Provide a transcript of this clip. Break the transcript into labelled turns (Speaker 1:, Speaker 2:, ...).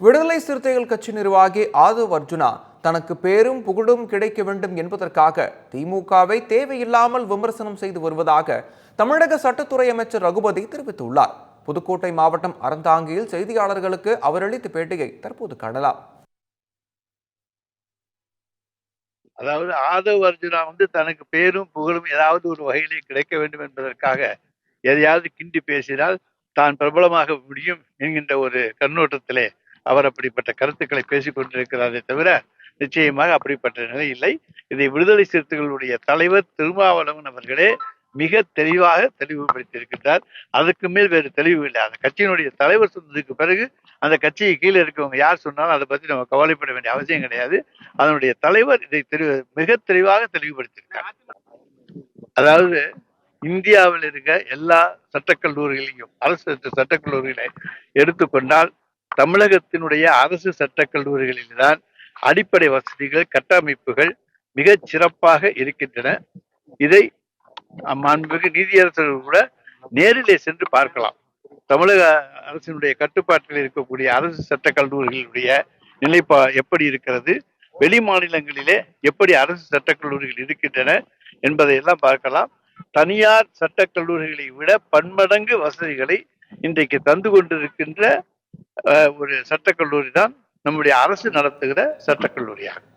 Speaker 1: விடுதலை சிறுத்தைகள் கட்சி நிர்வாகி ஆதவ் அர்ஜுனா தனக்கு பேரும் புகழும் கிடைக்க வேண்டும் என்பதற்காக திமுகவை தேவையில்லாமல் விமர்சனம் செய்து வருவதாக தமிழக சட்டத்துறை அமைச்சர் ரகுபதி தெரிவித்துள்ளார். புதுக்கோட்டை மாவட்டம் அறந்தாங்கியில் செய்தியாளர்களுக்கு அவர் அளித்த பேட்டியை தற்போது காணலாம்.
Speaker 2: அதாவது ஆதவ் அர்ஜுனா தனக்கு பேரும் புகழும் ஏதாவது ஒரு வகையிலே கிடைக்க வேண்டும் என்பதற்காக எதையாவது கிண்டி பேசினால் தான் பிரபலமாக முடியும் என்கின்ற ஒரு கண்ணோட்டத்திலே அவர் அப்படிப்பட்ட கருத்துக்களை பேசிக் கொண்டிருக்கிறாரே தவிர நிச்சயமாக அப்படிப்பட்ட நிலை இல்லை. இதை விடுதலை சிறுத்தைகளுடைய தலைவர் திருமாவளவன் அவர்களே மிக தெளிவாக தெளிவுபடுத்தியிருக்கின்றார். அதுக்கு மேல் வேறு தெளிவு இல்லை. அந்த கட்சியினுடைய தலைவர் சொன்னதுக்கு பிறகு அந்த கட்சியை கீழே இருக்கவங்க யார் சொன்னாலும் அதை பத்தி நம்ம கவலைப்பட வேண்டிய அவசியம் கிடையாது. அதனுடைய தலைவர் இதை மிக தெளிவாக தெளிவுபடுத்தியிருக்கார். அதாவது இந்தியாவில் இருக்க எல்லா சட்டக்கல்லூரிகளையும் அரசு சட்டக்கல்லூரிகளை எடுத்துக்கொண்டால் தமிழகத்தினுடைய அரசு சட்டக்கல்லூரிகளில்தான் அடிப்படை வசதிகள் கட்டமைப்புகள் மிக சிறப்பாக இருக்கின்றன. இதை மாண்புமிகு நீதியரசர்கள் கூட நேரிலே சென்று பார்க்கலாம். தமிழக அரசினுடைய கட்டுப்பாட்டில் இருக்கக்கூடிய அரசு சட்டக் கல்லூரிகளுடைய நிலைப்பா எப்படி இருக்கிறது, வெளி மாநிலங்களிலே எப்படி அரசு சட்டக் கல்லூரிகள் இருக்கின்றன என்பதை எல்லாம் பார்க்கலாம். தனியார் சட்டக் கல்லூரிகளை விட பன்மடங்கு வசதிகளை இன்றைக்கு தந்து கொண்டிருக்கின்ற ஒரு சட்டக்கல்லூரி தான் நம்முடைய அரசு நடத்துகிற சட்டக்கல்லூரியாகும்.